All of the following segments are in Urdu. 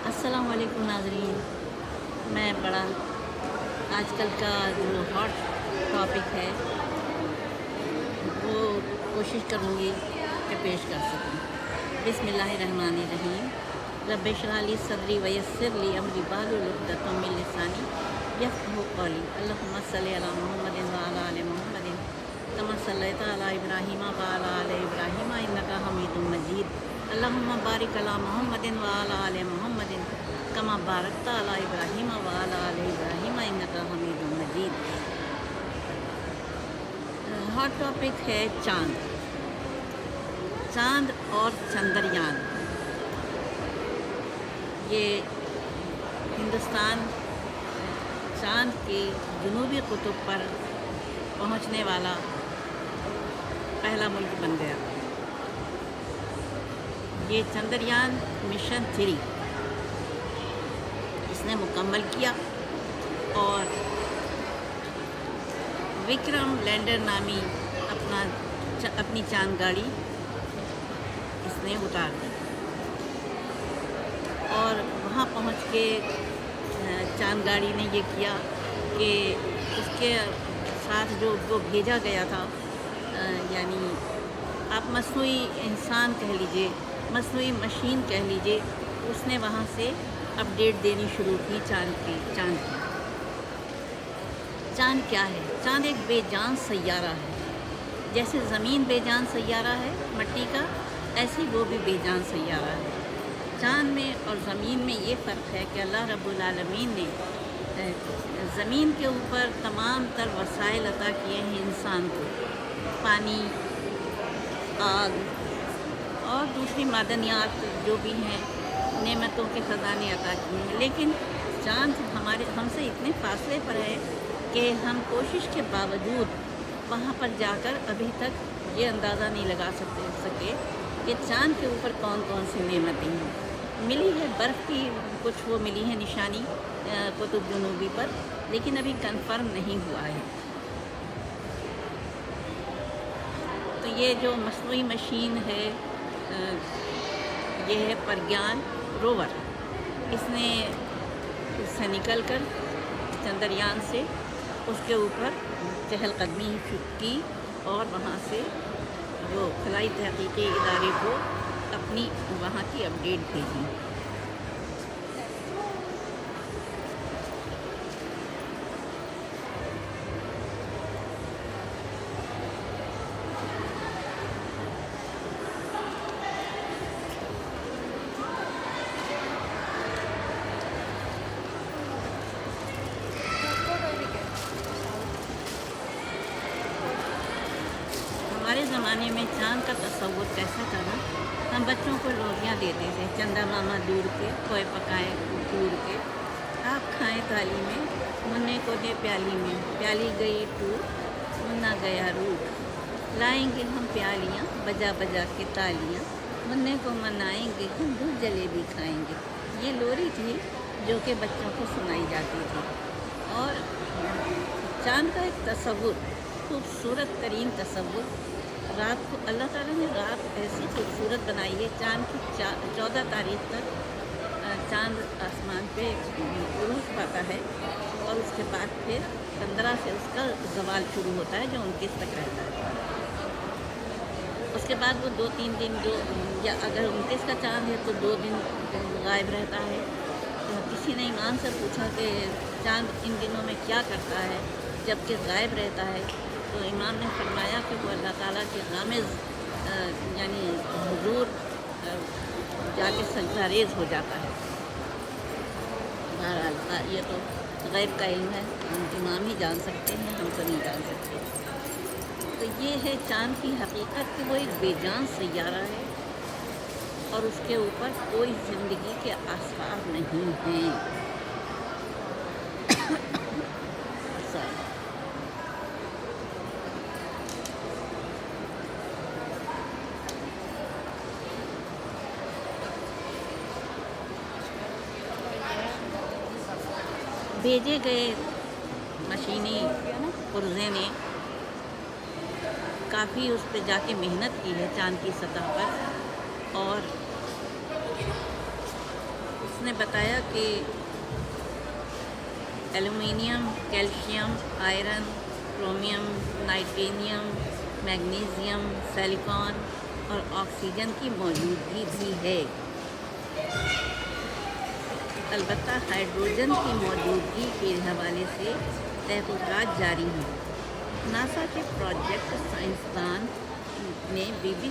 السلام علیکم ناظرین، میں بڑا آج کل کا جو ہاٹ ٹاپک ہے وہ کوشش کروں گی کہ پیش کر سکوں۔ بسم اللہ الرحمن الرحیم۔ رب اشرح لی صدری ویسر لی امری واحلل عقدۃ من لسانی یفقہوا قولی۔ اللہم صلی علی محمد وعلی آل محمد کما صلیت علی ابراہیم وعلی آل ابراہیم انک حمید مجید۔ اللہم بارک علی محمد وعلی آل محمد کما بارکت علی ابراہیم وعلی آل ابراہیم انک حمید مجید۔ ہاٹ ٹاپک ہے چاند اور چندریان۔ یہ ہندوستان چاند کے جنوبی قطب پر پہنچنے والا پہلا ملک بن گیا۔ یہ چندریان مشن 3 اس نے مکمل کیا اور وکرم لینڈر نامی اپنی چاند گاڑی اس نے اتار دی اور وہاں پہنچ کے چاند گاڑی نے یہ کیا کہ اس کے ساتھ جو بھیجا گیا تھا، یعنی آپ مصنوعی انسان کہہ لیجئے، مصنوعی مشین کہہ لیجئے، اس نے وہاں سے اپڈیٹ دینی شروع کی چاند کی۔ چاند کیا ہے؟ چاند ایک بے جان سیارہ ہے۔ جیسے زمین بے جان سیارہ ہے مٹی کا، ایسے وہ بھی بے جان سیارہ ہے۔ چاند میں اور زمین میں یہ فرق ہے کہ اللہ رب العالمین نے زمین کے اوپر تمام تر وسائل عطا کیے ہیں انسان کو، پانی، آگ اور دوسری معدنیات جو بھی ہیں، نعمتوں کے خزانے عطا کیے ہیں، لیکن چاند ہم سے اتنے فاصلے پر ہے کہ ہم کوشش کے باوجود وہاں پر جا کر ابھی تک یہ اندازہ نہیں لگا سکے کہ چاند کے اوپر کون کون سی نعمتیں ہیں۔ ملی ہے برف کی کچھ وہ ملی ہے نشانی قطب جنوبی پر، لیکن ابھی کنفرم نہیں ہوا ہے۔ تو یہ جو مصنوعی مشین ہے، یہ ہے پرگیان روور۔ اس نے اس سے نکل کر چندریان سے اس کے اوپر چہل قدمی کی اور وہاں سے وہ خلائی تحقیقی ادارے کو اپنی وہاں کی اپڈیٹ بھیجی۔ ہمارے زمانے میں چاند کا تصور کیسا تھا نا، ہم بچوں کو روٹیاں دیتے تھے، چندہ ماما دور کے، کوئے پکائے دور کے، آپ کھائیں تالی میں، منع کو دے پیالی میں، پیالی گئی ٹوٹ، منا گیا روٹ، لائیں گے ہم پیالیاں بجا بجا کے تالیاں، منع کو منائیں گے ہم دودھ جلیبی کھائیں گے۔ یہ لوری تھی جو کہ بچوں کو سنائی جاتی تھی۔ اور چاند کا ایک تصور، خوبصورت ترین تصور، رات کو اللہ تعالیٰ نے رات ایسی خوبصورت بنائی ہے، چاند کی 14 تاریخ تک چاند آسمان پہ عروج پاتا ہے اور اس کے بعد پھر 15 سے اس کا زوال شروع ہوتا ہے جو 29 تک رہتا ہے۔ اس کے بعد وہ 2-3 دن یا اگر 29 کا چاند ہے تو 2 دن غائب رہتا ہے۔ تو کسی نے امام سے پوچھا کہ چاند ان دنوں میں کیا کرتا ہے جب کہ غائب رہتا ہے؟ تو امام نے فرمایا کہ وہ اللہ تعالیٰ کے غامض یعنی حضور جا کے سجدہ ریز ہو جاتا ہے۔ بہرحال یہ تو غیب کا علم ہے، امام ہی جان سکتے ہیں، ہم تو نہیں جان سکتے۔ تو یہ ہے چاند کی حقیقت کہ وہ ایک بے جان سیارہ ہے اور اس کے اوپر کوئی زندگی کے آثار نہیں ہیں۔ بھیجے گئے مشینی پرزے نے کافی اس پہ جا کے محنت کی ہے چاند کی سطح پر، اور اس نے بتایا کہ ایلومینیم، کیلشیم، آئرن، کرومیم، نائٹرینیم، میگنیزیم، سلیکان اور آکسیجن کی موجودگی بھی ہے۔ البتہ ہائیڈروجن کی موجودگی کے حوالے سے تحقیقات جاری ہیں۔ ناسا کے پروجیکٹ سائنسدان نے بی بی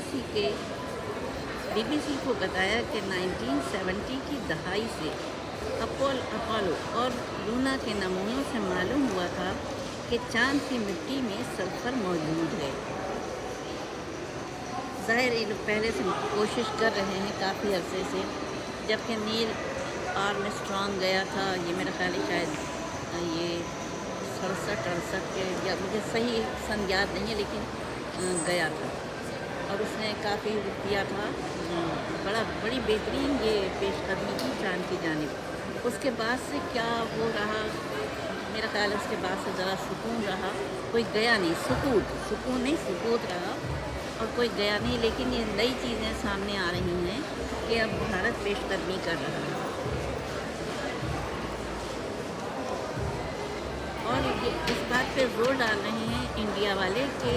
سی کو بتایا کہ 1970 کی دہائی سے اپولو اور لونا کے نمونوں سے معلوم ہوا تھا کہ چاند کی مٹی میں سلفر موجود ہے۔ ظاہر یہ لوگ پہلے سے کوشش کر رہے ہیں کافی عرصے سے، جبکہ نیل آرمسٹرانگ گیا تھا، یہ میرا خیال ہے شاید یہ 67 کے، یا مجھے صحیح سن یاد نہیں ہے، لیکن گیا تھا اور اس نے کافی کیا تھا، بڑی بہترین یہ پیش قدمی کی چاند کی جانب۔ اس کے بعد سے کیا وہ رہا، میرا خیال ہے اس کے بعد سے ذرا سکون رہا، کوئی گیا نہیں، سکوت رہا اور کوئی گیا نہیں۔ لیکن یہ نئی چیزیں سامنے آ رہی ہیں کہ اب بھارت پیش قدمی کر رہا ہے، اور یہ اس بات پہ زور ڈال رہے ہیں انڈیا والے کہ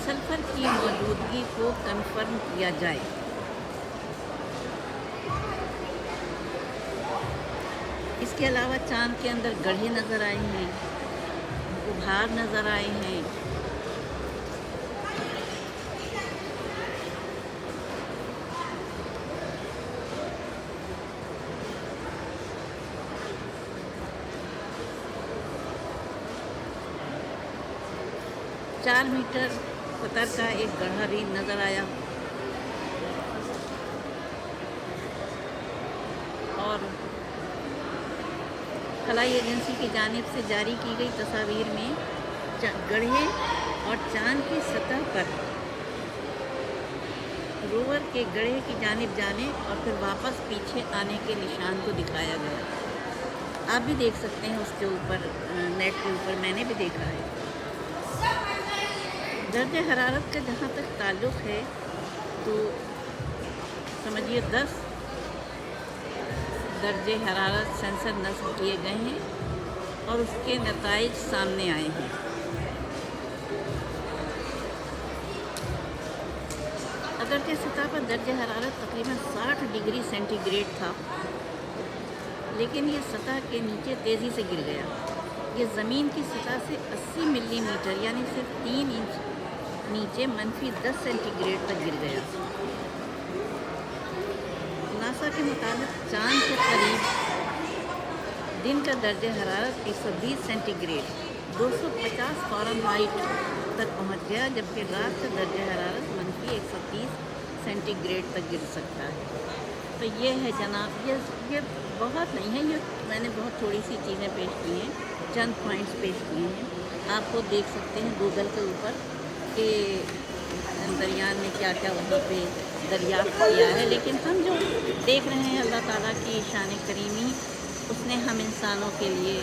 سلفر کی موجودگی کو کنفرم کیا جائے۔ اس کے علاوہ چاند کے اندر گڑھے نظر آئے ہیں، ابھار نظر آئے ہیں۔ چار میٹر قطر کا ایک گڑھا بھی نظر آیا، اور خلائی ایجنسی کی جانب سے جاری کی گئی تصاویر میں گڑھے اور چاند کی سطح پر روور کے گڑھے کی جانب جانے اور پھر واپس پیچھے آنے کے نشان کو دکھایا گیا۔ آپ بھی دیکھ سکتے ہیں اس کے اوپر، نیٹ کے اوپر میں نے بھی دیکھا ہے۔ درجہ حرارت کا جہاں تک تعلق ہے تو سمجھیے 10 درجہ حرارت سینسر نصب کیے گئے ہیں اور اس کے نتائج سامنے آئے ہیں۔ اگرچہ سطح پر درجہ حرارت تقریباً 60 ڈگری سینٹی گریڈ تھا، لیکن یہ سطح کے نیچے تیزی سے گر گیا۔ یہ زمین کی سطح سے 80 ملی میٹر یعنی صرف 3 انچ نیچے -10 سینٹی گریڈ تک گر گیا۔ ناسا کے مطابق چاند کے قریب دن کا درجہ حرارت 120 سینٹی گریڈ 250 فارنہائٹ تک پہنچ گیا، جبکہ رات کا درجہ حرارت -130 سینٹی گریڈ تک گر سکتا ہے۔ تو یہ ہے جناب، یہ بہت نہیں ہے، یہ میں نے بہت تھوڑی سی چیزیں پیش کی ہیں، چند پوائنٹس پیش کیے ہیں۔ آپ کو دیکھ سکتے ہیں گوگل کے اوپر کہ چندریان نے کیا کیا وہاں پہ دریافت کیا ہے، لیکن ہم جو دیکھ رہے ہیں اللہ تعالیٰ کی شان کریمی، اس نے ہم انسانوں کے لیے،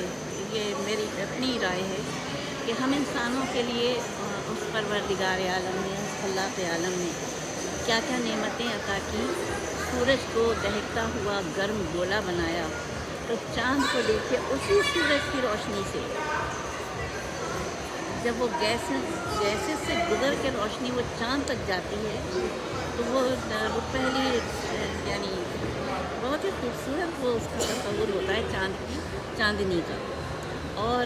یہ میری اپنی رائے ہے کہ ہم انسانوں کے لیے اس پروردگار عالم نے، اس خلاق عالم نے کیا کیا نعمتیں عطا کی۔ سورج کو دہکتا ہوا گرم گولا بنایا، تو چاند کو دیکھے اسی سورج کی روشنی سے جب وہ گیسز سے گزر کے روشنی وہ چاند تک جاتی ہے تو وہ پہلی یعنی بہت ہی خوبصورت وہ اس کا تصور ہوتا ہے چاندنی کا، اور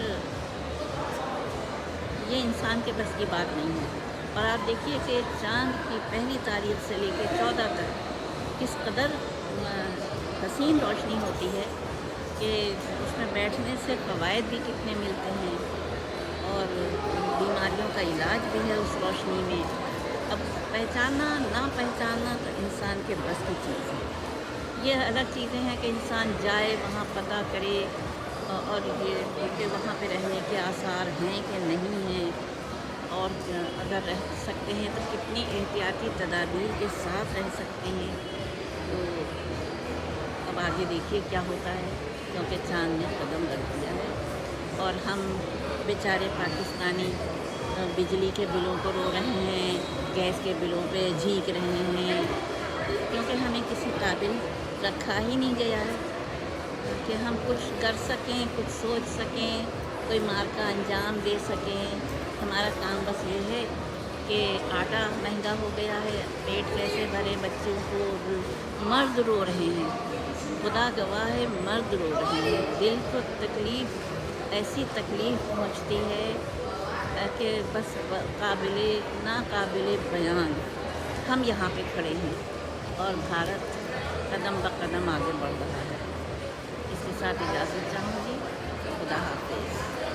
یہ انسان کے بس کی بات نہیں ہے۔ اور آپ دیکھیے کہ چاند کی پہلی تاریخ سے لے کے 14 تک کس قدر حسین روشنی ہوتی ہے کہ اس میں بیٹھنے سے فوائد بھی کتنے ملتے ہیں، اور بیماریوں کا علاج بھی ہے اس روشنی میں۔ اب پہچاننا نہ پہچاننا تو انسان کے بس کی چیز ہے۔ یہ الگ چیزیں ہیں کہ انسان جائے وہاں پتہ کرے، اور یہ کہ وہاں پہ رہنے کے آثار ہیں کہ نہیں ہیں، اور اگر رہ سکتے ہیں تو کتنی احتیاطی تدابیر کے ساتھ رہ سکتے ہیں۔ تو اب آگے دیکھیے کیا ہوتا ہے، کیونکہ چاند نے قدم رکھ دیا ہے اور ہم بیچارے پاکستانی بجلی کے بلوں کو رو رہے ہیں، گیس کے بلوں پہ جھینک رہے ہیں، کیونکہ ہمیں کسی قابل رکھا ہی نہیں گیا ہے۔ کہ ہم کچھ کر سکیں، کچھ سوچ سکیں، کوئی مار کا انجام دے سکیں. ہمارا کام بس یہ ہے کہ آٹا مہنگا ہو گیا ہے، پیٹ کیسے بھرے بچوں کو. مرد رو رہے ہیں، خدا گواہ ہے، مرد رو رہے ہیں. دل کو تکلیف، ایسی تکلیف پہنچتی ہے کہ بس ناقابل بیان. ہم یہاں پہ کھڑے ہیں اور بھارت قدم بقدم آگے بڑھ رہا ہے. اس کے ساتھ اجازت چاہوں گی. خدا حافظ.